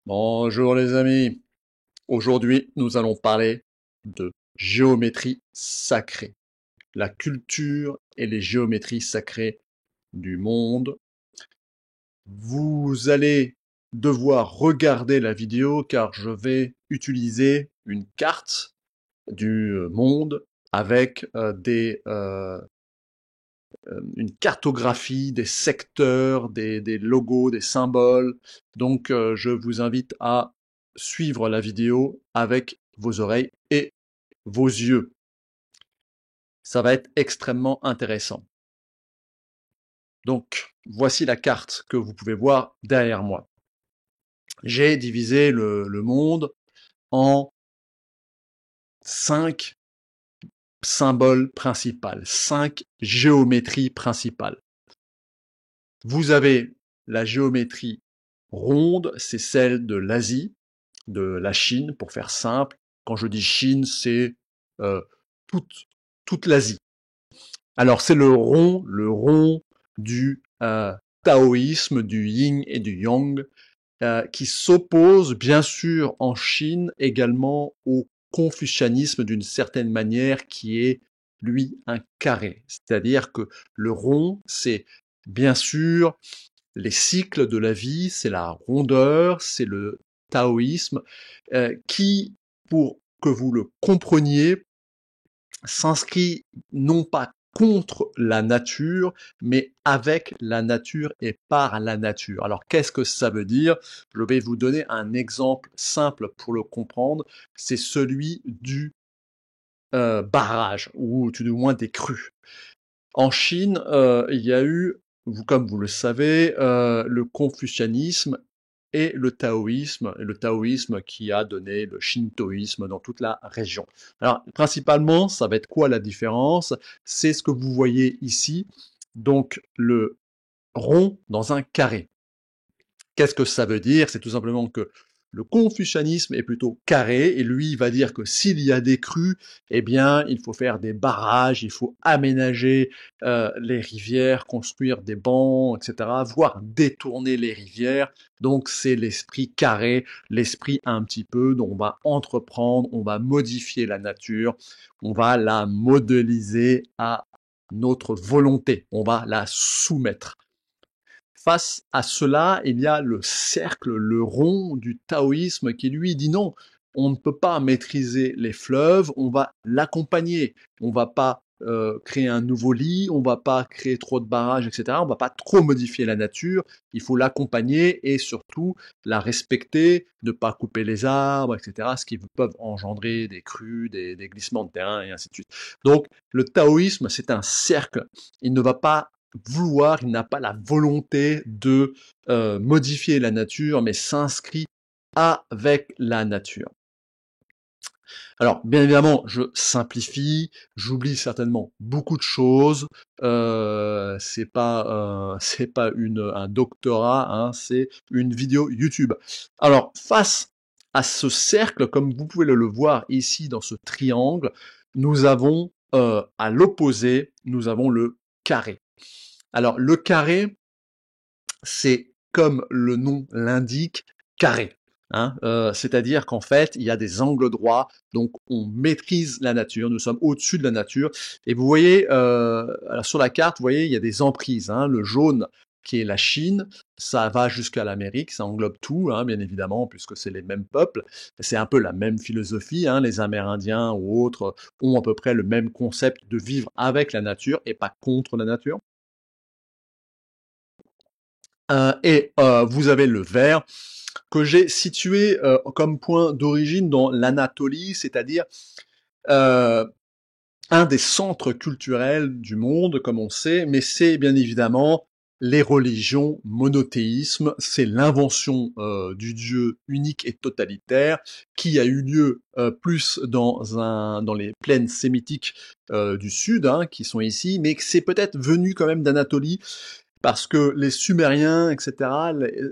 Bonjour les amis, aujourd'hui nous allons parler de géométrie sacrée, la culture et les géométries sacrées du monde. Vous allez devoir regarder la vidéo car je vais utiliser une carte du monde avec une cartographie des secteurs, des logos, des symboles. Donc, je vous invite à suivre la vidéo avec vos oreilles et vos yeux. Ça va être extrêmement intéressant. Donc, voici la carte que vous pouvez voir derrière moi. J'ai divisé le monde en 5 symboles principaux, 5 géométries principales. Vous avez la géométrie ronde, c'est celle de l'Asie, de la Chine, pour faire simple. Quand je dis Chine, c'est euh, toute, toute l'Asie. Alors c'est le rond du taoïsme, du yin et du yang, qui s'oppose bien sûr en Chine également au confucianisme d'une certaine manière qui est lui un carré. C'est-à-dire que le rond, c'est bien sûr les cycles de la vie, c'est la rondeur, c'est le taoïsme, qui, pour que vous le compreniez, s'inscrit non pas contre la nature, mais avec la nature et par la nature. Alors qu'est-ce que ça veut dire? Je vais vous donner un exemple simple pour le comprendre, c'est celui du barrage, ou tout du moins des crues. En Chine, il y a eu, comme vous le savez, le confucianisme et le taoïsme qui a donné le shintoïsme dans toute la région. Alors, principalement, ça va être quoi la différence? C'est ce que vous voyez ici, donc le rond dans un carré. Qu'est-ce que ça veut dire? C'est tout simplement que le confucianisme est plutôt carré et lui il va dire que s'il y a des crues, eh bien il faut faire des barrages, il faut aménager les rivières, construire des bancs, etc., voire détourner les rivières. Donc c'est l'esprit carré, l'esprit un petit peu dont on va entreprendre, on va modifier la nature, on va la modéliser à notre volonté, on va la soumettre. Face à cela, il y a le cercle, le rond du taoïsme qui lui dit non, on ne peut pas maîtriser les fleuves, on va l'accompagner, on va pas créer un nouveau lit, on va pas créer trop de barrages, etc. On va pas trop modifier la nature, il faut l'accompagner et surtout la respecter, ne pas couper les arbres, etc. Ce qui peuvent engendrer des crues, des glissements de terrain et ainsi de suite. Donc le taoïsme, c'est un cercle, il ne va pas vouloir, il n'a pas la volonté de modifier la nature, mais s'inscrit avec la nature. Alors, bien évidemment, je simplifie, j'oublie certainement beaucoup de choses. C'est pas un doctorat, hein, c'est une vidéo YouTube. Alors, face à ce cercle, comme vous pouvez le voir ici dans ce triangle, nous avons à l'opposé, nous avons le carré. Alors, le carré, c'est comme le nom l'indique, carré. Hein, c'est-à-dire qu'en fait, il y a des angles droits, donc on maîtrise la nature, nous sommes au-dessus de la nature. Et vous voyez, alors sur la carte, vous voyez, il y a des emprises. Hein, le jaune qui est la Chine, ça va jusqu'à l'Amérique, ça englobe tout, hein, bien évidemment, puisque c'est les mêmes peuples. C'est un peu la même philosophie. Hein, les Amérindiens ou autres ont à peu près le même concept de vivre avec la nature et pas contre la nature. Vous avez le vert que j'ai situé comme point d'origine dans l'Anatolie, c'est-à-dire euh, un des centres culturels du monde, comme on sait, mais c'est bien évidemment les religions monothéisme, c'est l'invention du Dieu unique et totalitaire qui a eu lieu plus dans les plaines sémitiques du sud, hein, qui sont ici, mais que c'est peut-être venu quand même d'Anatolie parce que les Sumériens, etc.,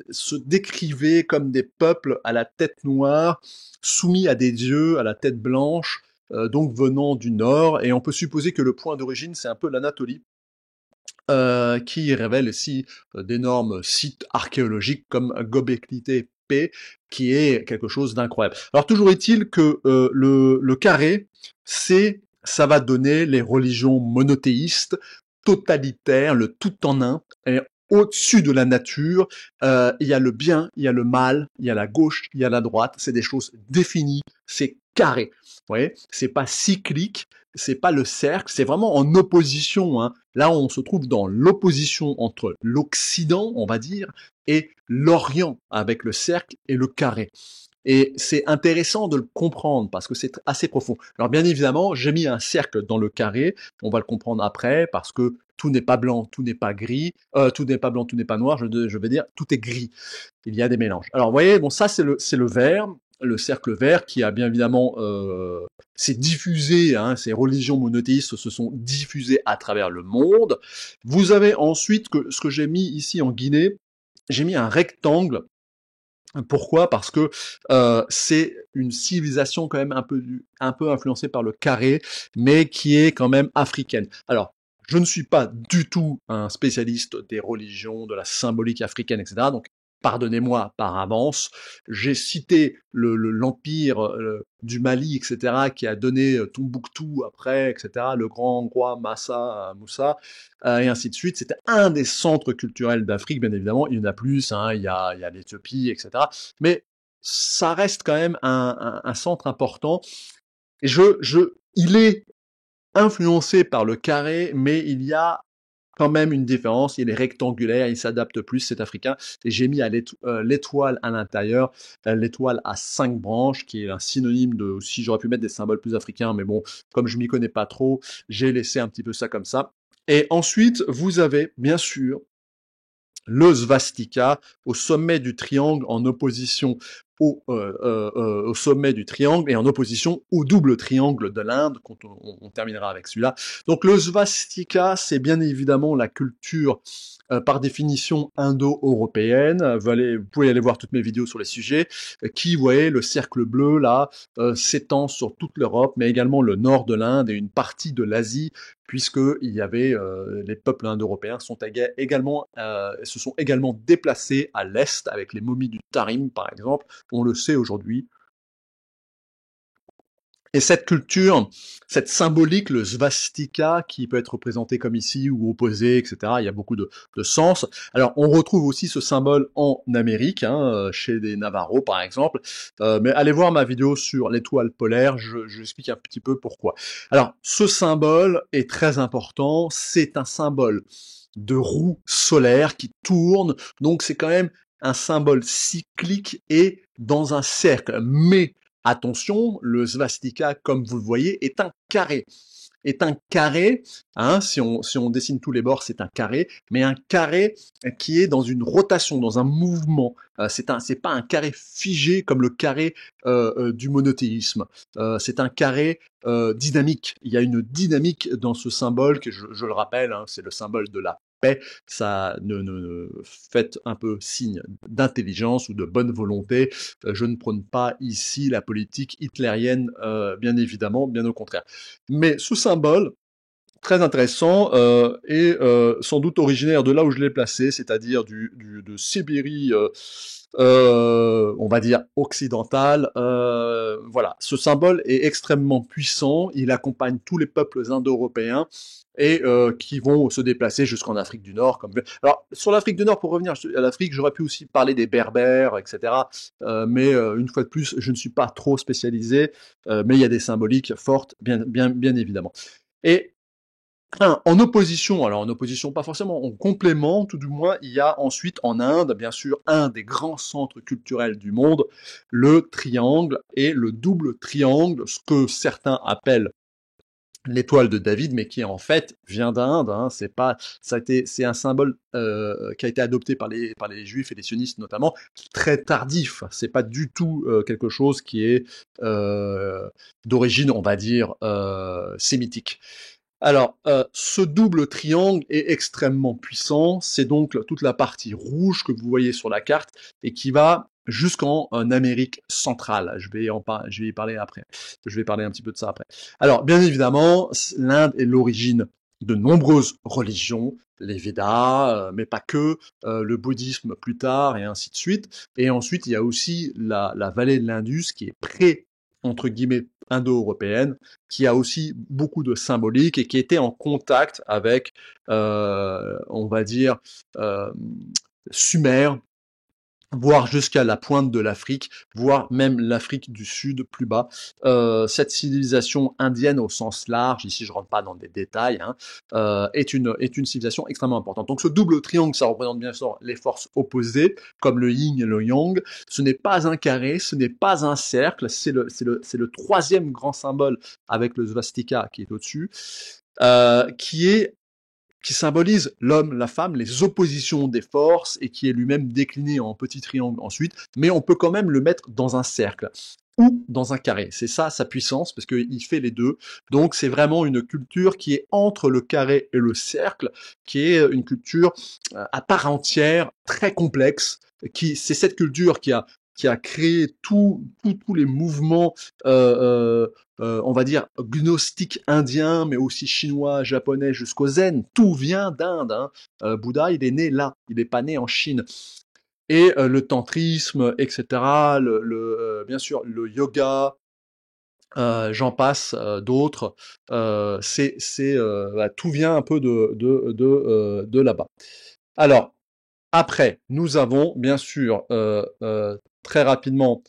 se décrivaient comme des peuples à la tête noire, soumis à des dieux à la tête blanche, donc venant du nord, et on peut supposer que le point d'origine, c'est un peu l'Anatolie, qui révèle aussi d'énormes sites archéologiques comme Göbekli paix qui est quelque chose d'incroyable. Alors toujours est-il que le carré, ça va donner les religions monothéistes, totalitaires, le tout en un, et au-dessus de la nature, il y a le bien, il y a le mal, il y a la gauche, il y a la droite, c'est des choses définies, c'est carré. Vous voyez, c'est pas cyclique, c'est pas le cercle, c'est vraiment en opposition. Hein. Là, on se trouve dans l'opposition entre l'Occident, on va dire, et l'Orient, avec le cercle et le carré. Et c'est intéressant de le comprendre parce que c'est assez profond. Alors bien évidemment, j'ai mis un cercle dans le carré, on va le comprendre après parce que tout n'est pas blanc, tout n'est pas gris, tout n'est pas blanc, tout n'est pas noir, je vais dire tout est gris. Il y a des mélanges. Alors vous voyez, bon ça c'est le vert, le cercle vert qui a bien évidemment s'est diffusé, hein, ces religions monothéistes se sont diffusées à travers le monde. Vous avez ensuite ce que j'ai mis ici en Guinée, j'ai mis un rectangle. Pourquoi? Parce que c'est une civilisation quand même un peu influencée par le carré, mais qui est quand même africaine. Alors, je ne suis pas du tout un spécialiste des religions, de la symbolique africaine, etc. Donc, pardonnez-moi par avance. J'ai cité l'empire du Mali, etc., qui a donné Tombouctou après, etc., le grand roi Moussa, et ainsi de suite. C'était un des centres culturels d'Afrique, bien évidemment. Il y en a plus, hein, il y a l'Éthiopie, etc. Mais ça reste quand même un centre important. Et il est influencé par le carré, mais il y a quand même une différence. Il est rectangulaire, il s'adapte plus, c'est africain. Et j'ai mis à l'étoile à l'intérieur, l'étoile à 5 branches, qui est un synonyme de, si j'aurais pu mettre des symboles plus africains, mais bon, comme je m'y connais pas trop, j'ai laissé un petit peu ça comme ça. Et ensuite, vous avez, bien sûr, le svastika au sommet du triangle en opposition au sommet du triangle et en opposition au double triangle de l'Inde, quand on terminera avec celui-là. Donc le svastika, c'est bien évidemment la culture par définition indo-européenne. Vous pouvez aller voir toutes mes vidéos sur les sujets, qui, vous voyez, le cercle bleu, là, s'étend sur toute l'Europe, mais également le nord de l'Inde et une partie de l'Asie, puisqu'il y avait les peuples indo-européens se sont également déplacés à l'est avec les momies du Tarim, par exemple, on le sait aujourd'hui. Et cette culture, cette symbolique, le svastika, qui peut être représenté comme ici ou opposé, etc., il y a beaucoup de sens. Alors, on retrouve aussi ce symbole en Amérique, hein, chez les Navarros, par exemple. Mais allez voir ma vidéo sur l'étoile polaire, j'explique un petit peu pourquoi. Alors, ce symbole est très important, c'est un symbole de roue solaire qui tourne, donc c'est quand même un symbole cyclique et dans un cercle. Mais attention, le svastika, comme vous le voyez, est un carré. Est un carré, hein, si on dessine tous les bords, c'est un carré, mais un carré qui est dans une rotation, dans un mouvement. C'est pas un carré figé comme le carré du monothéisme. C'est un carré dynamique. Il y a une dynamique dans ce symbole que je le rappelle, hein, c'est le symbole de la paix. Ça faites un peu signe d'intelligence ou de bonne volonté. Je ne prône pas ici la politique hitlérienne, bien évidemment, bien au contraire. Mais ce symbole, très intéressant, est sans doute originaire de là où je l'ai placé, c'est-à-dire de Sibérie, on va dire occidentale. Voilà, ce symbole est extrêmement puissant, il accompagne tous les peuples indo-européens et qui vont se déplacer jusqu'en Afrique du Nord. Alors, sur l'Afrique du Nord, pour revenir à l'Afrique, j'aurais pu aussi parler des Berbères, etc. Mais une fois de plus, je ne suis pas trop spécialisé, mais il y a des symboliques fortes, bien évidemment. Et en opposition, alors en opposition pas forcément, en complément tout du moins, il y a ensuite en Inde, bien sûr, un des grands centres culturels du monde, le triangle et le double triangle, ce que certains appellent l'étoile de David, mais qui en fait vient d'Inde. Hein, c'est un symbole qui a été adopté par les juifs et les sionistes notamment, très tardif. C'est pas du tout quelque chose qui est d'origine, on va dire, sémitique. Alors, ce double triangle est extrêmement puissant. C'est donc toute la partie rouge que vous voyez sur la carte et qui va jusqu'en Amérique centrale. Je vais y parler après. Je vais parler un petit peu de ça après. Alors, bien évidemment, l'Inde est l'origine de nombreuses religions, les Védas, mais pas que, le bouddhisme plus tard, et ainsi de suite. Et ensuite, il y a aussi la vallée de l'Indus, qui est entre guillemets, indo-européenne, qui a aussi beaucoup de symbolique et qui était en contact avec, on va dire, euh, Sumer, voire jusqu'à la pointe de l'Afrique, voire même l'Afrique du Sud plus bas. Cette civilisation indienne au sens large, ici je rentre pas dans des détails, hein, est une civilisation extrêmement importante. Donc ce double triangle, ça représente bien sûr les forces opposées, comme le yin et le yang. Ce n'est pas un carré, ce n'est pas un cercle, c'est le troisième grand symbole avec le svastika qui est au-dessus, qui symbolise l'homme, la femme, les oppositions des forces, et qui est lui-même décliné en petits triangles ensuite, mais on peut quand même le mettre dans un cercle ou dans un carré. C'est ça sa puissance, parce qu'il fait les deux. Donc c'est vraiment une culture qui est entre le carré et le cercle, qui est une culture à part entière, très complexe. C'est cette culture qui a créé tous les mouvements on va dire gnostique indien, mais aussi chinois, japonais, jusqu'au zen. Tout vient d'Inde. Hein. Bouddha, il est né là, il n'est pas né en Chine. Et le tantrisme, etc. Bien sûr, le yoga, j'en passe, d'autres. Tout vient un peu de là-bas. Alors, après, nous avons bien sûr très rapidement,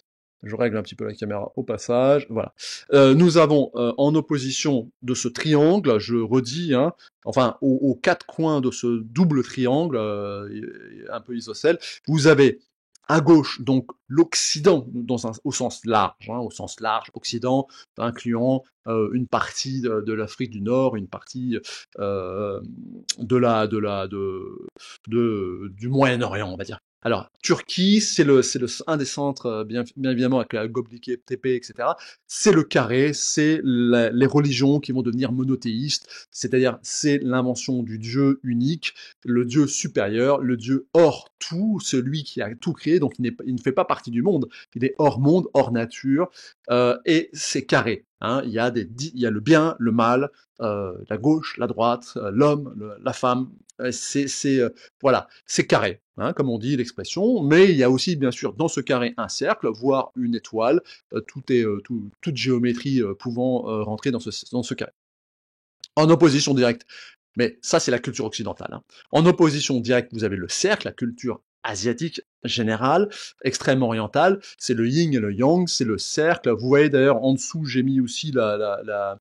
je règle un petit peu la caméra au passage, voilà. Nous avons en opposition de ce triangle, je redis, hein, enfin aux quatre coins de ce double triangle un peu isocèle, vous avez à gauche donc l'Occident au sens large, hein, au sens large, Occident incluant une partie de l'Afrique du Nord, une partie euh, du Moyen-Orient, on va dire. Alors, Turquie, c'est un des centres, bien évidemment, avec la Göbekli Tepe, etc. C'est le carré, c'est les religions qui vont devenir monothéistes, c'est-à-dire c'est l'invention du Dieu unique, le Dieu supérieur, le Dieu hors tout, celui qui a tout créé, donc il ne fait pas partie du monde, il est hors monde, hors nature, et c'est carré. Hein, il y a le bien, le mal, la gauche, la droite, l'homme, la femme. Voilà, c'est carré, hein, comme on dit l'expression. Mais il y a aussi, bien sûr, dans ce carré un cercle, voire une étoile. Toute géométrie pouvant rentrer dans ce carré. En opposition directe, mais ça c'est la culture occidentale. Hein. En opposition directe, vous avez le cercle, la culture asiatique générale, extrême orientale, c'est le yin et le yang, c'est le cercle. Vous voyez d'ailleurs en dessous, j'ai mis aussi la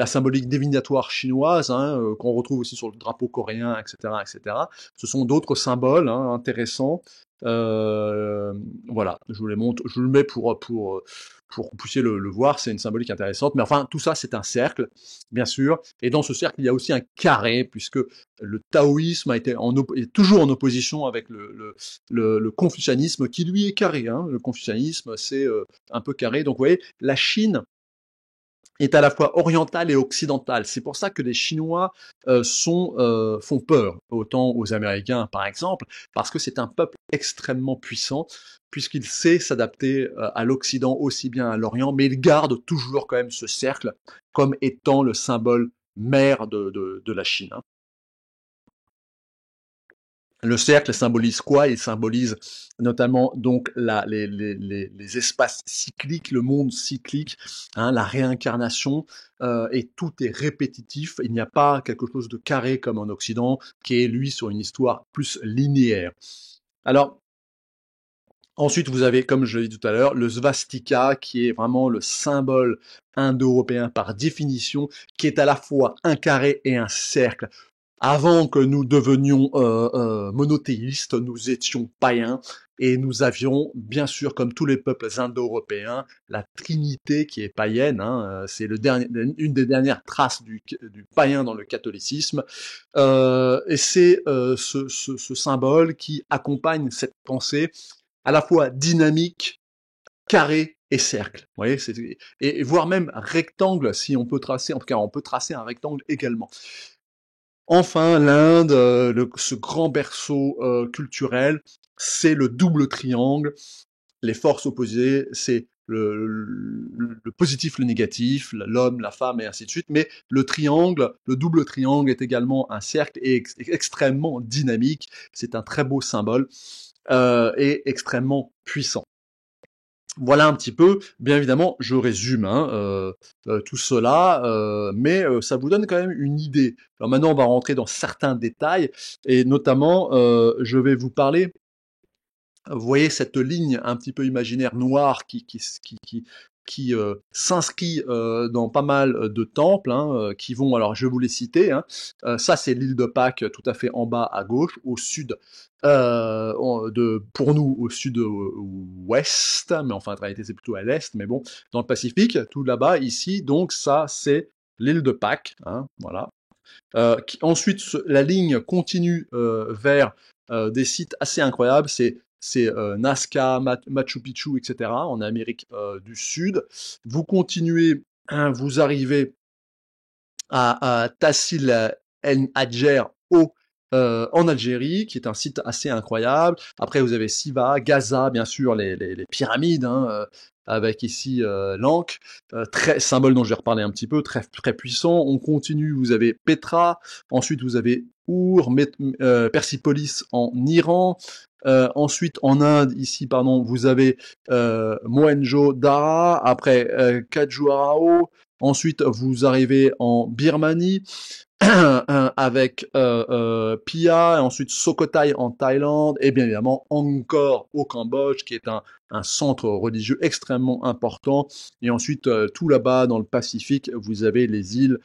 symbolique divinatoire chinoise, hein, qu'on retrouve aussi sur le drapeau coréen, etc., etc. Ce sont d'autres symboles hein, intéressants. Voilà, je vous les montre, je vous le mets pour que vous puissiez le voir, c'est une symbolique intéressante. Mais enfin, tout ça, c'est un cercle, bien sûr. Et dans ce cercle, il y a aussi un carré, puisque le taoïsme est toujours en opposition avec le confucianisme, qui lui est carré. Hein. Le confucianisme, c'est un peu carré. Donc, vous voyez, la Chine est à la fois orientale et occidentale. C'est pour ça que les Chinois font peur, autant aux Américains par exemple, parce que c'est un peuple extrêmement puissant, puisqu'il sait s'adapter à l'Occident aussi bien à l'Orient, mais il garde toujours quand même ce cercle comme étant le symbole mère de la Chine. Hein. Le cercle symbolise quoi? Il symbolise notamment donc les espaces cycliques, le monde cyclique, hein, la réincarnation, et tout est répétitif. Il n'y a pas quelque chose de carré comme en Occident, qui est lui sur une histoire plus linéaire. Alors, ensuite, vous avez, comme je l'ai dit tout à l'heure, le svastika, qui est vraiment le symbole indo-européen par définition, qui est à la fois un carré et un cercle. Avant que nous devenions monothéistes, nous étions païens et nous avions, bien sûr, comme tous les peuples indo-européens, la Trinité qui est païenne. Hein, c'est une des dernières traces du païen dans le catholicisme. Et c'est ce symbole qui accompagne cette pensée à la fois dynamique, carré et cercle. Vous voyez, et voire même rectangle, si on peut tracer. En tout cas, on peut tracer un rectangle également. Enfin, l'Inde, ce grand berceau culturel, c'est le double triangle. Les forces opposées, c'est le positif, le négatif, l'homme, la femme et ainsi de suite. Mais le triangle, le double triangle est également un cercle et extrêmement dynamique. C'est un très beau symbole et extrêmement puissant. Voilà un petit peu, bien évidemment, je résume hein, tout cela, mais ça vous donne quand même une idée. Alors maintenant, on va rentrer dans certains détails, et notamment, je vais vous parler. Vous voyez cette ligne un petit peu imaginaire noire qui s'inscrit dans pas mal de temples qui vont, alors je vais vous les citer, hein. Ça c'est l'île de Pâques tout à fait en bas à gauche, au sud, pour nous au sud-ouest, mais enfin en réalité c'est plutôt à l'est, mais bon, dans le Pacifique, tout là-bas, ici, donc ça c'est l'île de Pâques, hein, voilà. Ensuite, la ligne continue vers des sites assez incroyables. C'est Nazca, Machu Picchu, etc. en Amérique du Sud. Vous continuez, hein, vous arrivez à Tassil El Hadjer en Algérie, qui est un site assez incroyable. Après, vous avez Siva, Gaza, bien sûr, les pyramides, hein, avec ici l'Ankh, très symbole dont je vais reparler un petit peu, très très puissant. On continue, vous avez Petra, ensuite vous avez Persepolis en Iran. Ensuite, en Inde, ici, pardon, vous avez Mohenjo-Dara, après Khajuraho. Ensuite, vous arrivez en Birmanie avec Phia, et ensuite Sukhothai en Thaïlande, et bien évidemment Angkor au Cambodge, qui est un centre religieux extrêmement important. Et ensuite, tout là-bas dans le Pacifique, vous avez les îles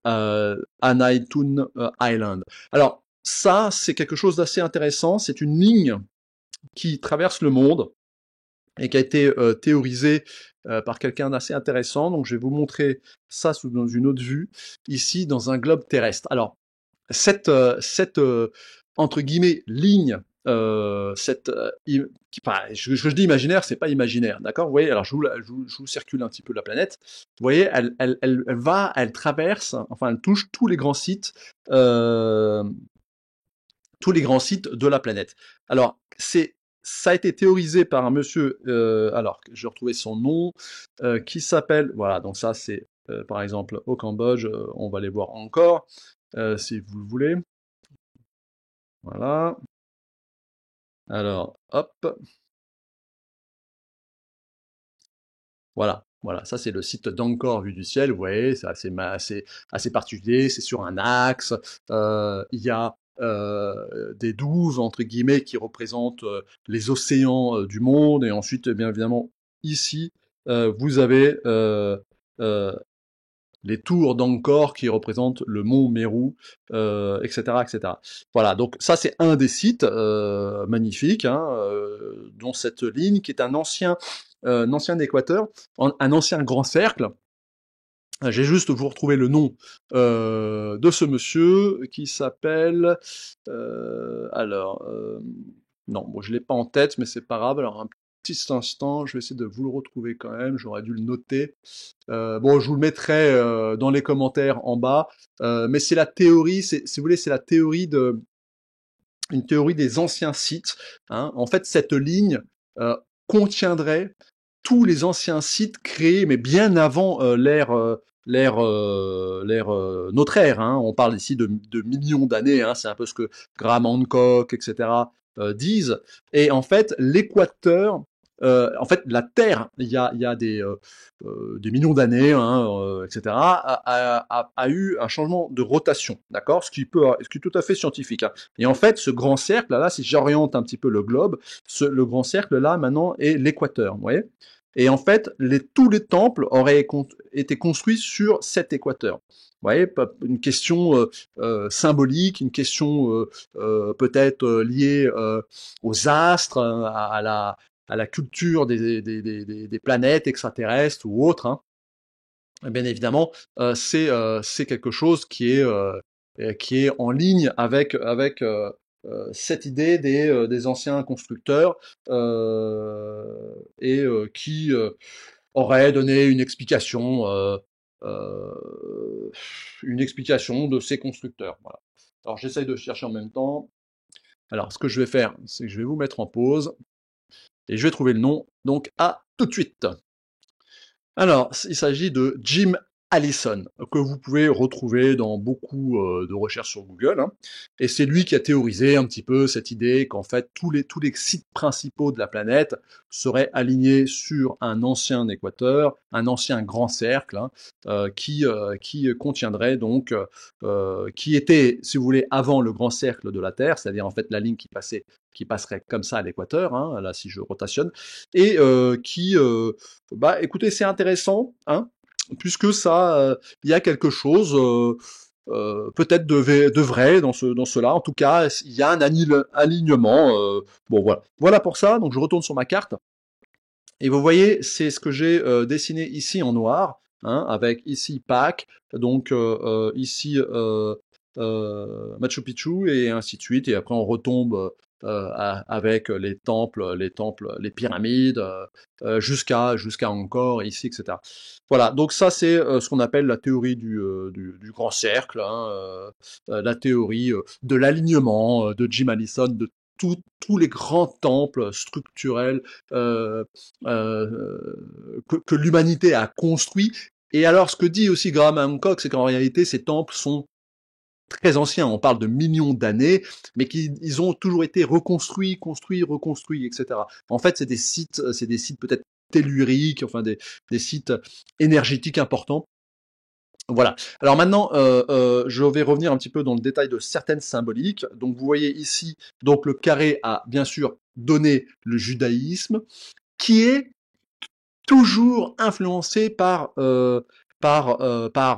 Anaitun Island. Alors, ça, c'est quelque chose d'assez intéressant. C'est une ligne qui traverse le monde et qui a été théorisée par quelqu'un d'assez intéressant. Donc je vais vous montrer ça dans une autre vue, ici dans un globe terrestre. Alors, cette entre guillemets ligne, je dis imaginaire, c'est pas imaginaire, d'accord? Vous voyez, alors je vous circule un petit peu la planète. Vous voyez, elle traverse, enfin elle touche tous les grands sites de la planète. Alors, ça a été théorisé par un monsieur, alors je vais retrouver son nom, qui s'appelle, voilà, donc ça c'est par exemple au Cambodge, on va les voir encore, si vous le voulez. Voilà. Alors, hop. Voilà. Voilà, ça c'est le site d'Angkor vu du ciel, vous voyez, c'est assez particulier, c'est sur un axe, il y a des douves, entre guillemets, qui représentent les océans du monde, et ensuite, bien évidemment, ici, vous avez euh, les tours d'Angkor qui représentent le mont Meru, etc., etc. Voilà, donc ça c'est un des sites magnifiques, hein, dont cette ligne qui est un ancien équateur, un ancien grand cercle. J'ai juste vous retrouver le nom de ce monsieur qui s'appelle non, bon, je l'ai pas en tête, mais c'est pas grave. Alors un petit instant, je vais essayer de vous le retrouver quand même. J'aurais dû le noter. Bon, je vous le mettrai dans les commentaires en bas. Mais c'est la théorie, si vous voulez, c'est la théorie une théorie des anciens sites, hein. En fait, cette ligne contiendrait tous les anciens sites créés, mais bien avant notre ère, hein. On parle ici de millions d'années, hein. C'est un peu ce que Graham Hancock, etc. Disent. Et en fait, l'équateur, en fait, la Terre, il y a des millions d'années, hein, etc., a eu un changement de rotation, d'accord, ce qui est tout à fait scientifique, hein. Et en fait, ce grand cercle là, si j'oriente un petit peu le globe, le grand cercle là maintenant est l'équateur, vous voyez. Et en fait, tous les temples auraient été construits sur cet équateur. Vous voyez, une question symbolique, une question peut-être liée aux astres, à la culture des planètes extraterrestres ou autres, hein. Et bien évidemment, c'est quelque chose qui est en ligne avec cette idée des anciens constructeurs et qui aurait donné une explication de ces constructeurs. Voilà. Alors j'essaye de chercher en même temps. Alors ce que je vais faire, c'est que je vais vous mettre en pause et je vais trouver le nom. Donc tout de suite. Alors, il s'agit de Jim Allison, que vous pouvez retrouver dans beaucoup de recherches sur Google, hein. Et c'est lui qui a théorisé un petit peu cette idée qu'en fait tous les sites principaux de la planète seraient alignés sur un ancien équateur, un ancien grand cercle, hein, qui contiendrait donc, qui était, si vous voulez, avant le grand cercle de la Terre, c'est-à-dire en fait la ligne qui passerait comme ça à l'équateur, hein, là si je rotationne, et bah, écoutez, c'est intéressant, hein, puisque ça, il y a quelque chose peut-être de vrai dans cela. En tout cas, il y a un alignement. Bon, voilà. Voilà pour ça. Donc, je retourne sur ma carte. Et vous voyez, c'est ce que j'ai dessiné ici en noir, hein, avec ici Pâques, donc ici Machu Picchu et ainsi de suite. Et après, on retombe avec les pyramides, jusqu'à encore ici, etc. Voilà. Donc ça, c'est ce qu'on appelle la théorie du grand cercle, hein, la théorie de l'alignement de Jim Allison, de tous les grands temples structurels que l'humanité a construit. Et alors, ce que dit aussi Graham Hancock, c'est qu'en réalité, ces temples sont très anciens. On parle de millions d'années, mais qu'ils ont toujours été reconstruits, construits, reconstruits, etc. En fait, c'est des sites peut-être telluriques, enfin des sites énergétiques importants. Voilà. Alors maintenant, je vais revenir un petit peu dans le détail de certaines symboliques. Donc, vous voyez ici, donc le carré a bien sûr donné le judaïsme, qui est toujours influencé par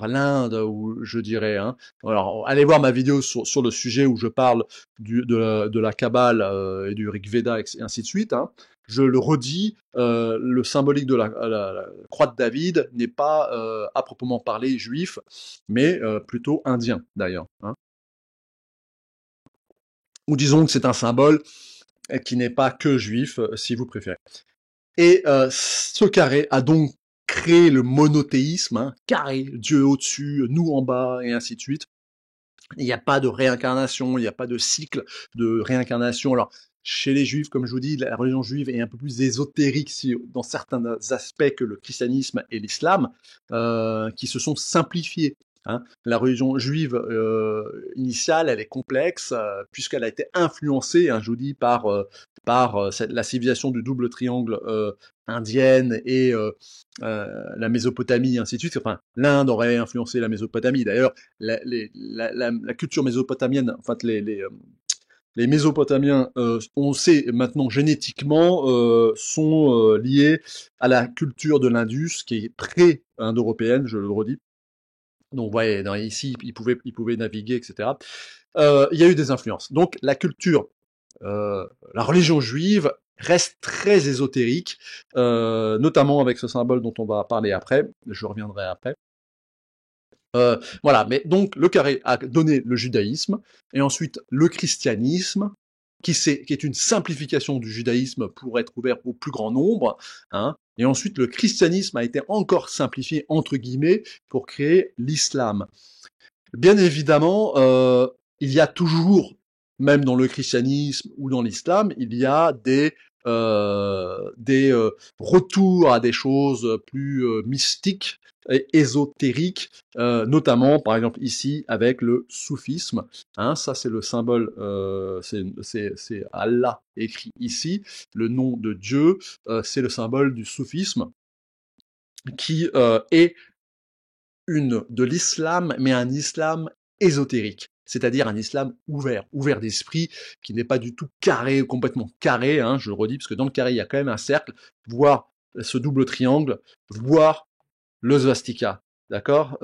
l'Inde, ou je dirais, hein. Alors, allez voir ma vidéo sur le sujet où je parle de la Kabbale et du Rig Veda, et ainsi de suite, hein. Je le redis, le symbolique de la croix de David n'est pas à proprement parler juif, mais plutôt indien d'ailleurs, hein. Ou disons que c'est un symbole qui n'est pas que juif, si vous préférez. Et ce carré a donc créé le monothéisme, hein, carré, Dieu au-dessus, nous en bas, et ainsi de suite. Il n'y a pas de réincarnation, il n'y a pas de cycle de réincarnation. Alors, chez les juifs, comme je vous dis, la religion juive est un peu plus ésotérique dans certains aspects que le christianisme et l'islam, qui se sont simplifiés, hein. La religion juive initiale, elle est complexe, puisqu'elle a été influencée, hein, je vous dis, par la civilisation du double triangle indienne et la Mésopotamie, ainsi de suite. Enfin, l'Inde aurait influencé la Mésopotamie. D'ailleurs, la culture mésopotamienne, enfin les Mésopotamiens, on sait maintenant génétiquement, sont liés à la culture de l'Indus, qui est très indo-européenne, je le redis. Donc, vous voyez, ici, ils pouvaient naviguer, etc. Il y a eu des influences. Donc, la religion juive reste très ésotérique, notamment avec ce symbole dont on va parler après. Je reviendrai après. Voilà, mais donc le carré a donné le judaïsme, et ensuite le christianisme, qui est une simplification du judaïsme pour être ouvert au plus grand nombre, hein, et ensuite le christianisme a été encore simplifié, entre guillemets, pour créer l'islam. Bien évidemment, il y a toujours, même dans le christianisme ou dans l'islam, il y a des retours à des choses plus mystiques et ésotériques, notamment, par exemple, ici, avec le soufisme, hein. Ça, c'est le symbole, c'est Allah écrit ici, le nom de Dieu, c'est le symbole du soufisme, qui est de l'islam, mais un islam ésotérique, c'est-à-dire un islam ouvert d'esprit, qui n'est pas du tout carré, complètement carré, hein, je le redis, parce que dans le carré, il y a quand même un cercle, voire ce double triangle, voire le swastika. D'accord,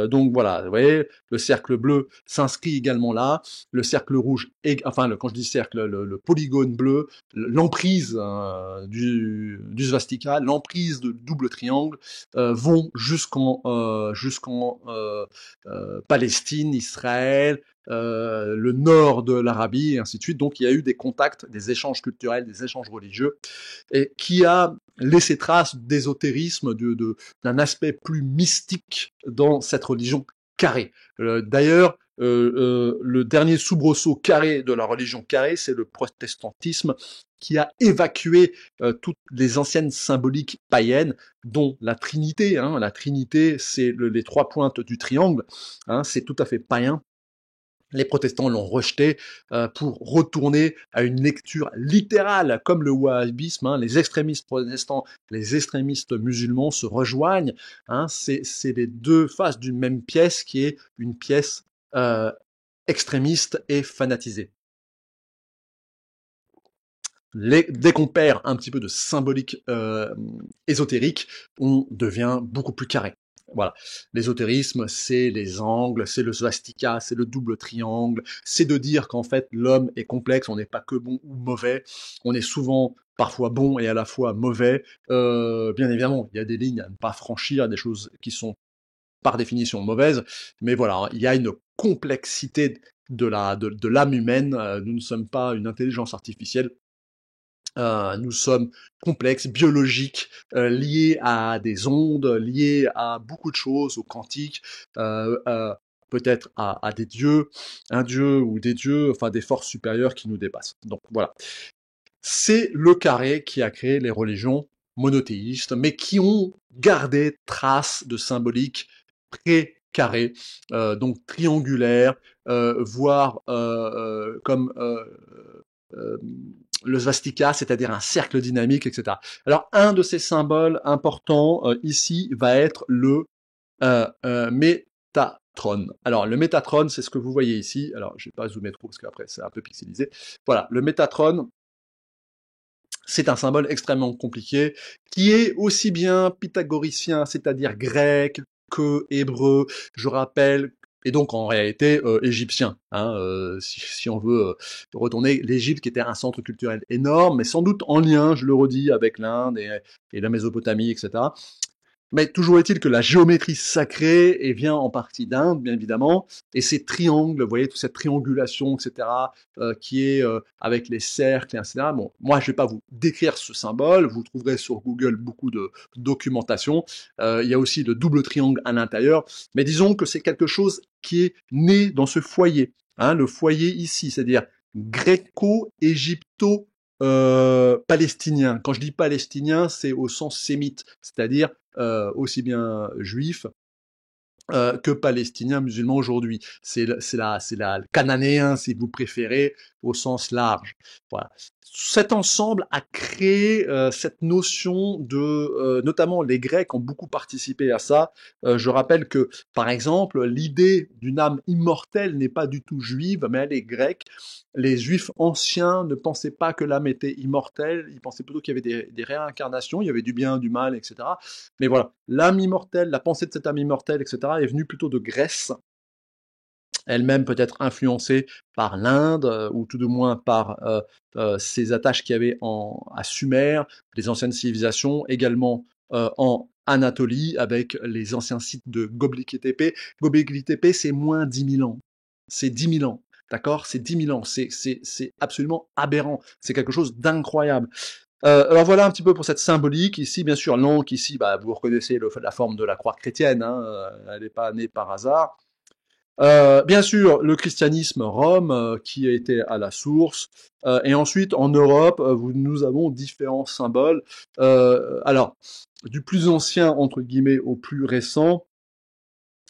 donc voilà, vous voyez, le cercle bleu s'inscrit également là, le cercle rouge, quand je dis cercle, le polygone bleu, l'emprise du swastika, l'emprise de double triangle vont jusqu'en Palestine, Israël, le nord de l'Arabie, et ainsi de suite. Donc il y a eu des contacts, des échanges culturels, des échanges religieux, et qui a laissé trace d'ésotérisme, d'un aspect plus mystique dans cette religion carrée. D'ailleurs, le dernier soubresaut carré de la religion carrée, c'est le protestantisme, qui a évacué toutes les anciennes symboliques païennes, dont la Trinité. Hein. La Trinité, c'est les trois pointes du triangle. Hein, c'est tout à fait païen. Les protestants l'ont rejeté pour retourner à une lecture littérale, comme le wahhabisme. Hein, les extrémistes protestants, les extrémistes musulmans se rejoignent. Hein, c'est les deux faces d'une même pièce qui est une pièce extrémiste et fanatisée. Dès qu'on perd un petit peu de symbolique ésotérique, on devient beaucoup plus carré. Voilà. L'ésotérisme, c'est les angles, c'est le swastika, c'est le double triangle, c'est de dire qu'en fait l'homme est complexe, on n'est pas que bon ou mauvais, on est souvent parfois bon et à la fois mauvais. Bien évidemment, il y a des lignes à ne pas franchir, des choses qui sont par définition mauvaises, mais voilà, il y a une complexité de l'âme humaine, nous ne sommes pas une intelligence artificielle. Nous sommes complexes, biologiques, liés à des ondes, liés à beaucoup de choses, au quantique, peut-être à des dieux, un dieu ou des dieux, enfin des forces supérieures qui nous dépassent. Donc voilà. C'est le carré qui a créé les religions monothéistes, mais qui ont gardé trace de symbolique pré-carré, donc triangulaire, voire comme le svastika, c'est-à-dire un cercle dynamique, etc. Alors, un de ces symboles importants ici va être le Métatron. Alors, le Métatron, c'est ce que vous voyez ici. Alors, je vais pas zoomer trop parce qu'après, c'est un peu pixelisé. Voilà, le Métatron, c'est un symbole extrêmement compliqué qui est aussi bien pythagoricien, c'est-à-dire grec, que hébreu. Je rappelle, et donc en réalité égyptien, hein, si on veut retourner l'Égypte qui était un centre culturel énorme, mais sans doute en lien, je le redis, avec l'Inde et la Mésopotamie, etc. Mais toujours est-il que la géométrie sacrée vient en partie d'Inde, bien évidemment, et ces triangles, vous voyez, toute cette triangulation, etc., qui est avec les cercles, etc. Bon, moi, je vais pas vous décrire ce symbole, vous trouverez sur Google beaucoup de documentation. Il y a aussi le double triangle à l'intérieur, mais disons que c'est quelque chose qui est né dans ce foyer, hein, le foyer ici, c'est-à-dire gréco-égypto palestinien. Quand je dis palestinien, c'est au sens sémite, c'est-à-dire aussi bien juif que palestinien musulman aujourd'hui. C'est la cananéen, si vous préférez, au sens large. Voilà. Cet ensemble a créé cette notion de, notamment les Grecs ont beaucoup participé à ça. Je rappelle que, par exemple, l'idée d'une âme immortelle n'est pas du tout juive, mais elle est grecque. Les Juifs anciens ne pensaient pas que l'âme était immortelle, ils pensaient plutôt qu'il y avait des réincarnations, il y avait du bien, du mal, etc. Mais voilà, l'âme immortelle, la pensée de cette âme immortelle, etc., est venue plutôt de Grèce, elle-même peut-être influencée par l'Inde, ou tout de moins par ces attaches qu'il y avait à Sumer, les anciennes civilisations, également en Anatolie, avec les anciens sites de Göbekli Tepe. Göbekli Tepe, c'est moins 10 000 ans. C'est 10 000 ans. D'accord? C'est 10 000 ans. C'est absolument aberrant. C'est quelque chose d'incroyable. Alors voilà un petit peu pour cette symbolique. Ici, bien sûr, l'encre, ici, bah, vous reconnaissez la forme de la croix chrétienne. Hein, elle n'est pas née par hasard. Bien sûr, le christianisme Rome, qui a été à la source. Et ensuite, en Europe, nous avons différents symboles. Alors, du plus ancien, entre guillemets, au plus récent,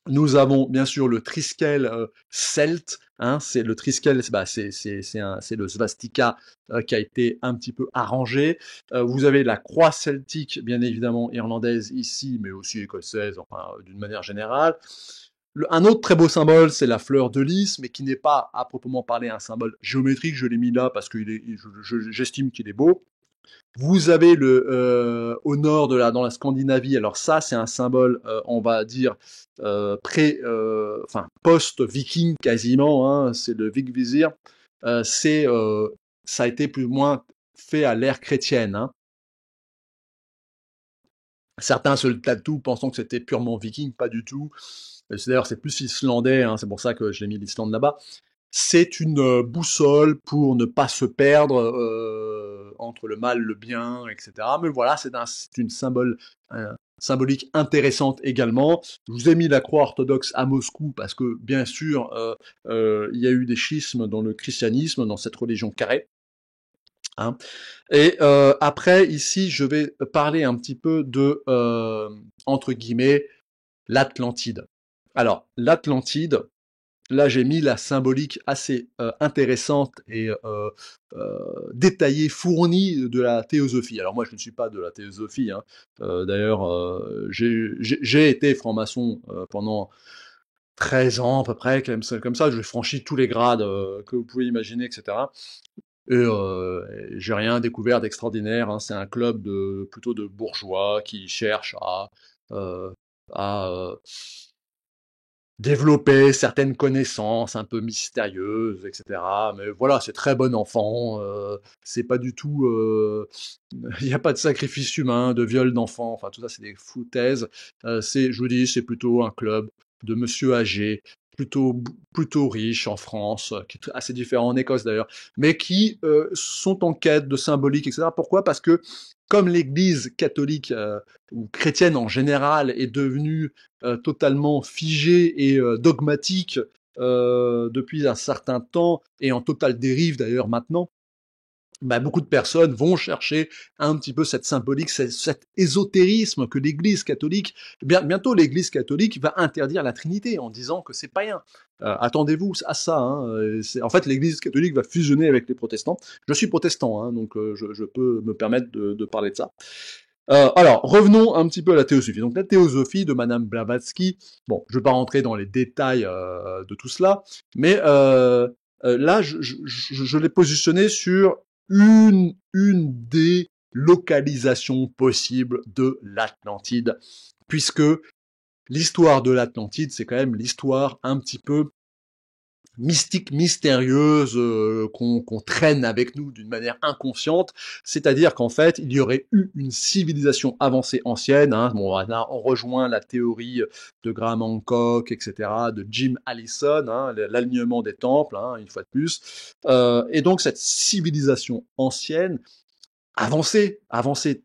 nous avons bien sûr le triskel celte, hein, c'est le triskel, bah, c'est le svastika qui a été un petit peu arrangé. Vous avez la croix celtique, bien évidemment irlandaise ici, mais aussi écossaise, enfin d'une manière générale. Un autre très beau symbole, c'est la fleur de lys, mais qui n'est pas à proprement parler un symbole géométrique. Je l'ai mis là parce que j'estime qu'il est beau. Vous avez au nord dans la Scandinavie. Alors ça, c'est un symbole, on va dire enfin post-viking quasiment. Hein, c'est le Vigvisir. Ça a été plus ou moins fait à l'ère chrétienne. Hein. Certains se le tatouent pensant que c'était purement viking, pas du tout. D'ailleurs, c'est plus islandais. Hein, c'est pour ça que j'ai mis l'Islande là-bas. C'est une boussole pour ne pas se perdre entre le mal, le bien, etc. Mais voilà, c'est une symbolique intéressante également. Je vous ai mis la croix orthodoxe à Moscou parce que, bien sûr, il y a eu des schismes dans le christianisme, dans cette religion carrée. hein. Et après, ici, je vais parler un petit peu de, entre guillemets, l'Atlantide. Alors, l'Atlantide, là, j'ai mis la symbolique assez intéressante et détaillée, fournie de la théosophie. Alors moi, je ne suis pas de la théosophie, hein. D'ailleurs, j'ai été franc-maçon pendant 13 ans à peu près, comme ça. J'ai franchi tous les grades que vous pouvez imaginer, etc. Et j'ai rien découvert d'extraordinaire, hein. C'est un club plutôt de bourgeois qui cherchent euh, à développer certaines connaissances un peu mystérieuses, etc. Mais voilà, c'est très bon enfant. C'est pas du tout, il n'y a pas de sacrifice humain, de viol d'enfants. Enfin, tout ça, c'est des foutaises. Je vous dis, c'est plutôt un club de monsieur âgé, plutôt riche en France, qui est assez différent en Écosse d'ailleurs, mais qui sont en quête de symbolique, etc. Pourquoi? Parce que comme l'Église catholique ou chrétienne en général est devenue totalement figée et dogmatique depuis un certain temps et en totale dérive d'ailleurs maintenant, bah, beaucoup de personnes vont chercher un petit peu cette symbolique, cet ésotérisme que l'Église catholique, bientôt l'Église catholique va interdire la Trinité en disant que c'est païen. Attendez-vous à ça. Hein. En fait, l'Église catholique va fusionner avec les protestants. Je suis protestant, hein, donc je peux me permettre de parler de ça. Alors, revenons un petit peu à la théosophie. Donc, la théosophie de Madame Blavatsky, bon, je ne vais pas rentrer dans les détails de tout cela, mais là, je l'ai positionné sur une des localisations possibles de l'Atlantide, puisque l'histoire de l'Atlantide, c'est quand même l'histoire un petit peu mystique, mystérieuse qu'on traîne avec nous d'une manière inconsciente, c'est-à-dire qu'en fait, il y aurait eu une civilisation avancée ancienne, hein. Bon, là, on rejoint la théorie de Graham Hancock, etc., de Jim Allison, hein, l'alignement des temples, hein, une fois de plus. Et donc, cette civilisation ancienne, avancée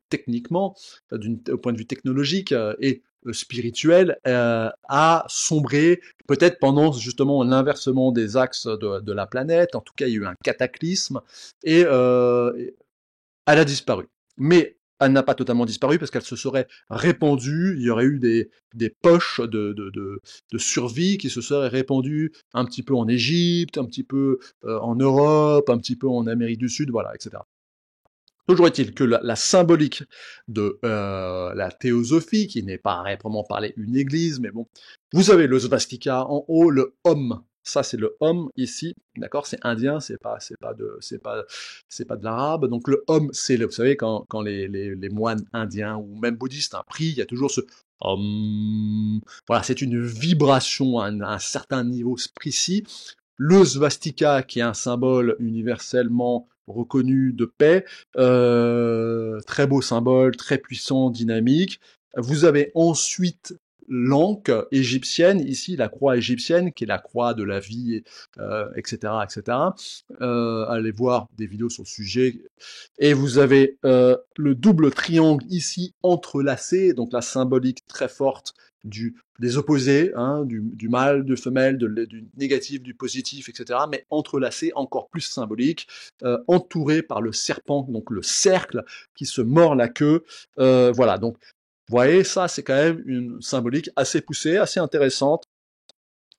techniquement, au point de vue technologique et spirituel, a sombré peut-être pendant justement l'inversement des axes de la planète. En tout cas, il y a eu un cataclysme et elle a disparu. Mais elle n'a pas totalement disparu parce qu'elle se serait répandue, il y aurait eu des poches de survie qui se seraient répandues un petit peu en Égypte, un petit peu en Europe, un petit peu en Amérique du Sud, voilà, etc. Toujours est-il que la symbolique de la théosophie, qui n'est pas à proprement parler une église, mais bon, vous avez le svastika en haut, le Om. Ça c'est le Om ici, d'accord? C'est indien, c'est pas de l'arabe. Donc le Om, vous savez quand les moines indiens ou même bouddhistes prient, il y a toujours ce Om. Voilà, c'est une vibration à un certain niveau précis. Le svastika, qui est un symbole universellement reconnu de paix, très beau symbole, très puissant, dynamique. Vous avez ensuite l'anque égyptienne, ici la croix égyptienne, qui est la croix de la vie, etc., etc. Allez voir des vidéos sur le sujet. Et vous avez le double triangle ici entrelacé, donc la symbolique très forte des opposés, hein, du mâle, du femelle, du négatif, du positif, etc., mais entrelacé, encore plus symbolique, entouré par le serpent, donc le cercle qui se mord la queue. Voilà, donc vous voyez, ça c'est quand même une symbolique assez poussée, assez intéressante.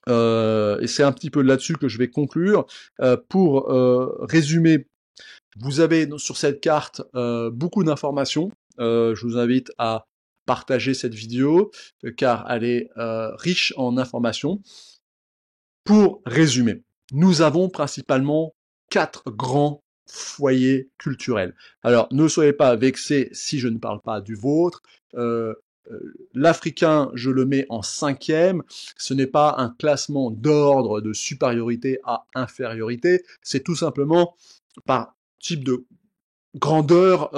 Et c'est un petit peu là-dessus que je vais conclure. Pour résumer, vous avez sur cette carte beaucoup d'informations. Je vous invite à partager cette vidéo car elle est riche en informations. Pour résumer, nous avons principalement 4 grands foyers culturels. Alors, ne soyez pas vexés si je ne parle pas du vôtre. L'Africain, je le mets en 5e. Ce n'est pas un classement d'ordre de supériorité à infériorité. C'est tout simplement par type de grandeur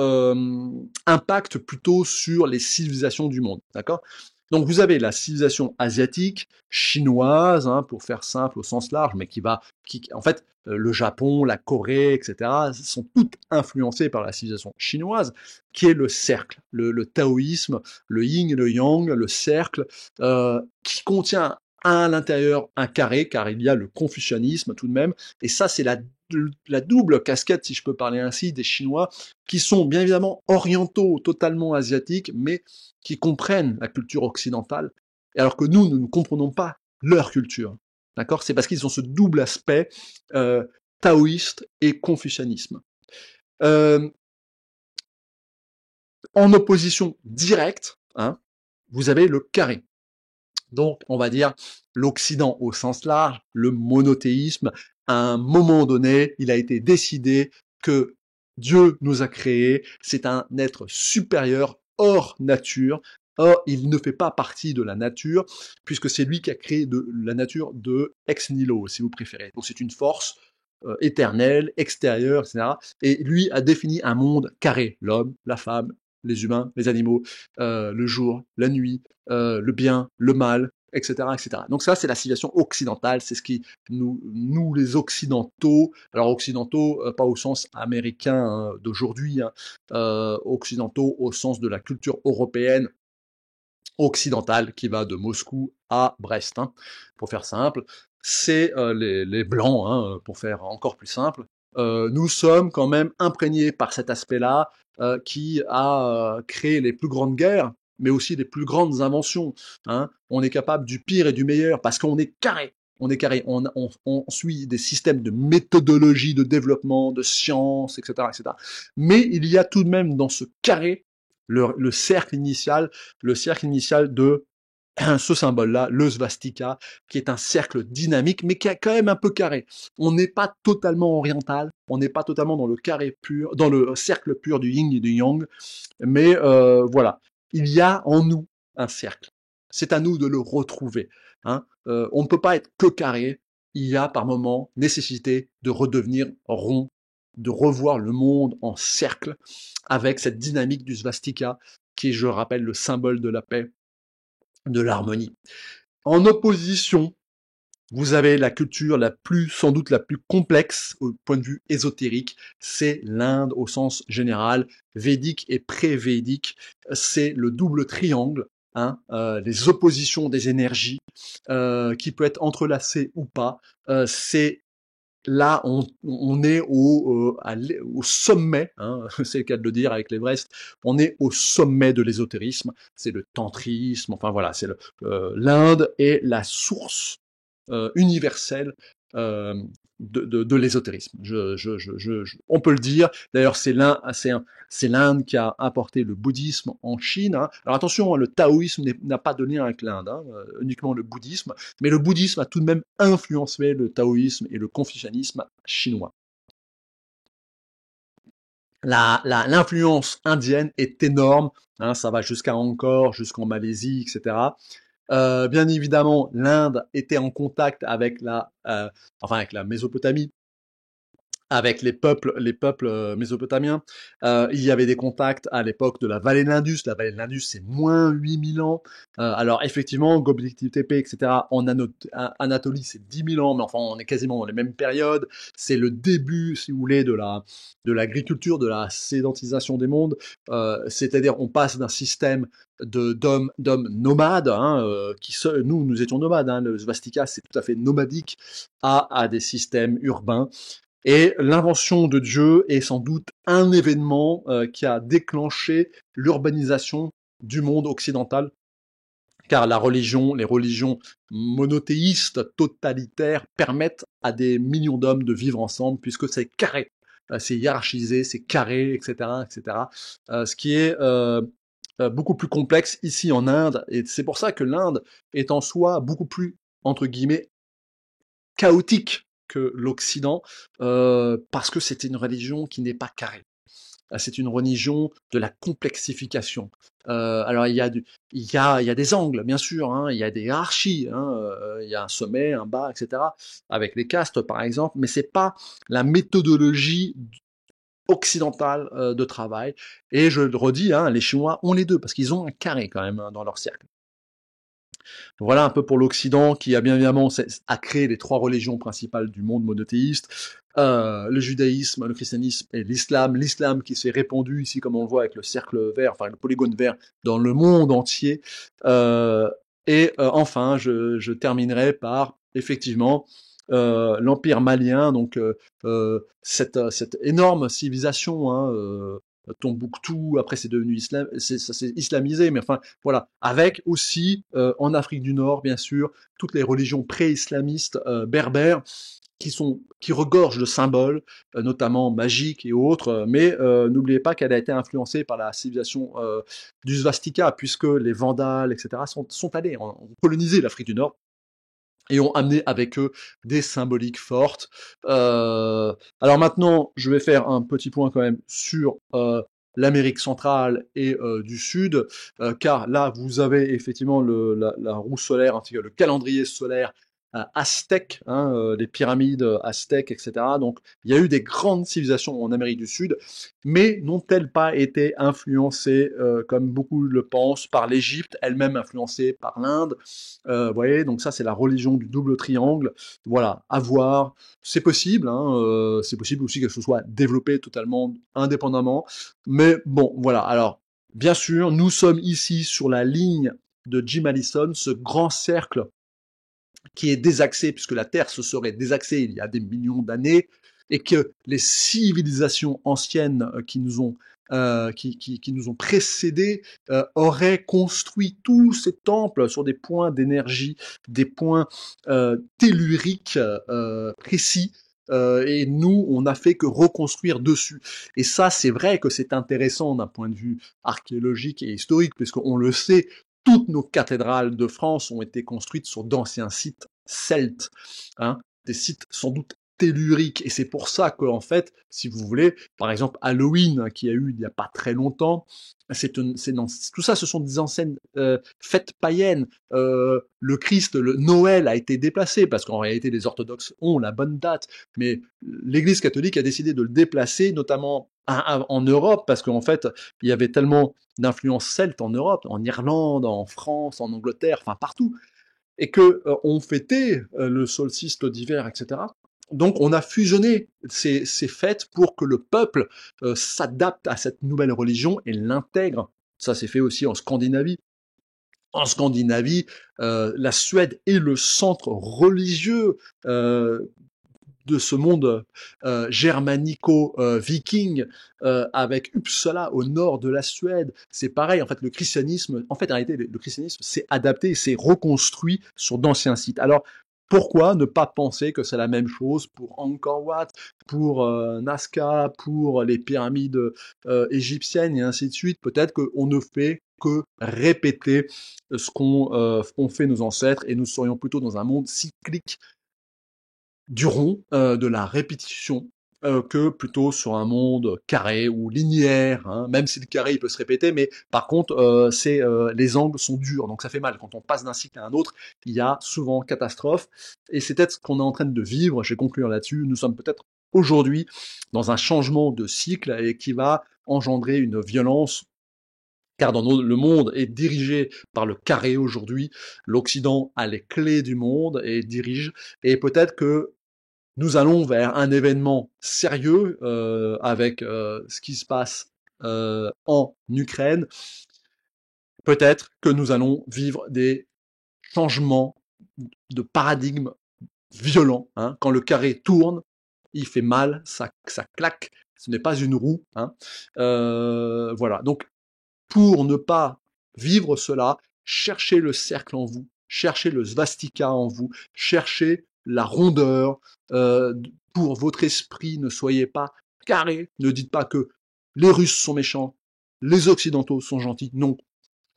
impact plutôt sur les civilisations du monde, d'accord? Donc vous avez la civilisation asiatique, chinoise, hein, pour faire simple au sens large, mais en fait, le Japon, la Corée, etc., sont toutes influencées par la civilisation chinoise, qui est le cercle, le taoïsme, le yin et le yang, le cercle, qui contient à l'intérieur un carré, car il y a le confucianisme tout de même, et ça c'est la la double casquette, si je peux parler ainsi, des Chinois, qui sont bien évidemment orientaux, totalement asiatiques, mais qui comprennent la culture occidentale, alors que nous ne comprenons pas leur culture. D'accord? C'est parce qu'ils ont ce double aspect taoïste et confucianisme. En opposition directe, hein, vous avez le carré. Donc, on va dire l'Occident au sens large, le monothéisme. À un moment donné, il a été décidé que Dieu nous a créés, c'est un être supérieur, hors nature. Or, il ne fait pas partie de la nature, puisque c'est lui qui a créé la nature de ex nihilo, si vous préférez. Donc, c'est une force éternelle, extérieure, etc. Et lui a défini un monde carré, l'homme, la femme, les humains, les animaux, le jour, la nuit, le bien, le mal, etc., etc. Donc ça, c'est la civilisation occidentale, c'est ce qui nous les occidentaux, alors occidentaux, pas au sens américain hein, d'aujourd'hui, hein, occidentaux au sens de la culture européenne occidentale qui va de Moscou à Brest, hein, pour faire simple, c'est les blancs, hein, pour faire encore plus simple. Nous sommes quand même imprégnés par cet aspect-là qui a créé les plus grandes guerres, mais aussi les plus grandes inventions. Hein. On est capable du pire et du meilleur parce qu'on est carré. On est carré, on suit des systèmes de méthodologie, de développement, de science, etc., etc. Mais il y a tout de même dans ce carré le cercle initial de ce symbole-là, le svastika, qui est un cercle dynamique, mais qui est quand même un peu carré. On n'est pas totalement oriental, on n'est pas totalement dans le carré pur, dans le cercle pur du yin et du yang, mais voilà, il y a en nous un cercle. C'est à nous de le retrouver. Hein. On ne peut pas être que carré. Il y a par moments nécessité de redevenir rond, de revoir le monde en cercle, avec cette dynamique du svastika, qui est, je rappelle, le symbole de la paix, de l'harmonie. En opposition, vous avez la culture sans doute la plus complexe au point de vue ésotérique, c'est l'Inde au sens général, védique et pré-védique, c'est le double triangle, hein, les oppositions des énergies, qui peut être entrelacées ou pas, c'est là, on est au sommet, hein, c'est le cas de le dire avec l'Everest, on est au sommet de l'ésotérisme, c'est le tantrisme, enfin voilà, c'est l'Inde est la source universelle euh, de l'ésotérisme. On peut le dire. D'ailleurs, c'est l'Inde qui a apporté le bouddhisme en Chine. Hein. Alors attention, hein, le taoïsme n'a pas de lien avec l'Inde, hein, uniquement le bouddhisme. Mais le bouddhisme a tout de même influencé le taoïsme et le confucianisme chinois. L'influence indienne est énorme. Hein, ça va jusqu'à Angkor, jusqu'en Malaisie, etc. Bien évidemment, l'Inde était en contact avec avec la Mésopotamie, avec les peuples mésopotamiens. Il y avait des contacts à l'époque de la vallée de l'Indus. La vallée de l'Indus, c'est moins 8000 ans. Alors effectivement, Göbekli Tepe, etc. En Anatolie, c'est 10 000 ans, mais enfin, on est quasiment dans les mêmes périodes. C'est le début, si vous voulez, de l'agriculture, de la sédentisation des mondes. C'est-à-dire, on passe d'un système d'hommes nomades, hein, nous étions nomades. Hein, le svastika, c'est tout à fait nomadique, à des systèmes urbains. Et l'invention de Dieu est sans doute un événement qui a déclenché l'urbanisation du monde occidental, car les religions monothéistes, totalitaires, permettent à des millions d'hommes de vivre ensemble, puisque c'est carré, c'est hiérarchisé, c'est carré, etc., etc. Ce qui est beaucoup plus complexe ici en Inde, et c'est pour ça que l'Inde est en soi beaucoup plus, entre guillemets, chaotique que l'Occident, parce que c'est une religion qui n'est pas carrée. C'est une religion de la complexification. Alors il y a des angles, bien sûr, hein, il y a des hiérarchies, hein, il y a un sommet, un bas, etc. Avec les castes, par exemple, mais c'est pas la méthodologie occidentale de travail. Et je le redis, hein, les Chinois ont les deux parce qu'ils ont un carré quand même hein, dans leur cercle. Voilà un peu pour l'Occident qui a bien évidemment a créé les trois religions principales du monde monothéiste, le judaïsme, le christianisme et l'islam. L'islam qui s'est répandu ici, comme on le voit avec le cercle vert, enfin le polygone vert, dans le monde entier. Enfin, je terminerai par, effectivement, l'empire malien, donc cette énorme civilisation, hein, Tombouctou, après c'est devenu ça s'est islamisé, mais enfin voilà, avec aussi en Afrique du Nord, bien sûr, toutes les religions pré-islamistes berbères qui regorgent de symboles, notamment magiques et autres, mais n'oubliez pas qu'elle a été influencée par la civilisation du svastika, puisque les Vandales, etc., sont allés, ont colonisé l'Afrique du Nord et ont amené avec eux des symboliques fortes. Alors maintenant, je vais faire un petit point quand même sur l'Amérique centrale et du Sud, car là, vous avez effectivement la roue solaire, ainsi que le calendrier solaire aztèque, hein, les pyramides aztèques, etc. Donc, il y a eu des grandes civilisations en Amérique du Sud, mais n'ont-elles pas été influencées, comme beaucoup le pensent, par l'Égypte, elle-même influencée par l'Inde? Vous voyez, donc ça, c'est la religion du double triangle. Voilà, à voir. C'est possible, hein, c'est possible aussi que ce soit développé totalement indépendamment. Mais bon, voilà. Alors, bien sûr, nous sommes ici sur la ligne de Jim Allison, ce grand cercle qui est désaxé, puisque la Terre se serait désaxée il y a des millions d'années, et que les civilisations anciennes qui nous ont précédés auraient construit tous ces temples sur des points d'énergie, des points telluriques précis, et nous, on n'a fait que reconstruire dessus. Et ça, c'est vrai que c'est intéressant d'un point de vue archéologique et historique, puisqu'on le sait, toutes nos cathédrales de France ont été construites sur d'anciens sites celtes, hein, des sites sans doute telluriques. Et c'est pour ça que, en fait, si vous voulez, par exemple, Halloween, hein, qui a eu il n'y a pas très longtemps, tout ça, ce sont des anciennes fêtes païennes. Le Christ, le Noël a été déplacé, parce qu'en réalité, les orthodoxes ont la bonne date, mais l'Église catholique a décidé de le déplacer, notamment en Europe, parce qu'en fait, il y avait tellement d'influence celte en Europe, en Irlande, en France, en Angleterre, enfin partout, et que on fêtait le solstice d'hiver, etc. Donc on a fusionné ces fêtes pour que le peuple s'adapte à cette nouvelle religion et l'intègre. Ça s'est fait aussi en Scandinavie. En Scandinavie, la Suède est le centre religieux de ce monde germanico-viking, avec Uppsala au nord de la Suède. C'est pareil, en fait, le christianisme, en fait, en réalité, le christianisme s'est adapté, s'est reconstruit sur d'anciens sites. Alors, pourquoi ne pas penser que c'est la même chose pour Angkor Wat, pour Nazca, pour les pyramides égyptiennes et ainsi de suite? Peut-être qu'on ne fait que répéter ce qu'ont fait nos ancêtres, et nous serions plutôt dans un monde cyclique du rond, de la répétition, que plutôt sur un monde carré ou linéaire, hein. Même si le carré il peut se répéter, mais par contre les angles sont durs, donc ça fait mal. Quand on passe d'un cycle à un autre, il y a souvent catastrophe, et c'est peut-être ce qu'on est en train de vivre. Je vais conclure là-dessus. Nous sommes peut-être aujourd'hui dans un changement de cycle et qui va engendrer une violence, car le monde est dirigé par le carré aujourd'hui. L'Occident a les clés du monde et dirige, et peut-être que nous allons vers un événement sérieux avec ce qui se passe en Ukraine. Peut-être que nous allons vivre des changements de paradigme violents, hein. Quand le carré tourne, il fait mal, ça claque. Ce n'est pas une roue, hein. Voilà. Donc, pour ne pas vivre cela, cherchez le cercle en vous, cherchez le svastika en vous, cherchez la rondeur. Pour votre esprit, ne soyez pas carré. Ne dites pas que les Russes sont méchants, les Occidentaux sont gentils. Non,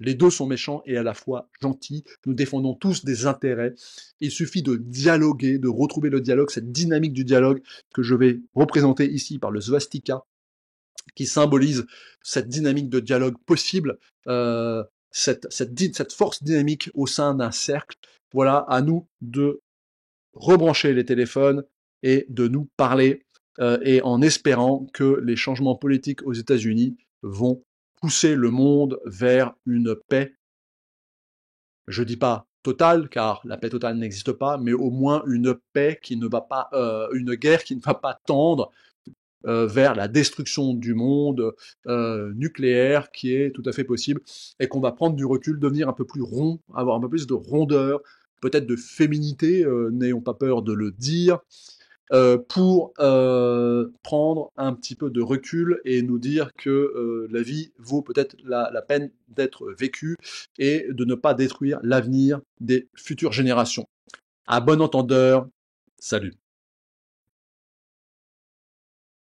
les deux sont méchants et à la fois gentils. Nous défendons tous des intérêts. Il suffit de dialoguer, de retrouver le dialogue, cette dynamique du dialogue que je vais représenter ici par le svastika, qui symbolise cette dynamique de dialogue possible, cette force dynamique au sein d'un cercle. Voilà, à nous de rebrancher les téléphones et de nous parler, et en espérant que les changements politiques aux États-Unis vont pousser le monde vers une paix, je dis pas totale, car la paix totale n'existe pas, mais au moins une paix qui ne va pas, une guerre qui ne va pas tendre vers la destruction du monde nucléaire, qui est tout à fait possible, et qu'on va prendre du recul, devenir un peu plus rond, avoir un peu plus de rondeur, peut-être de féminité, n'ayons pas peur de le dire, pour prendre un petit peu de recul et nous dire que la vie vaut peut-être la peine d'être vécue et de ne pas détruire l'avenir des futures générations. À bon entendeur, salut.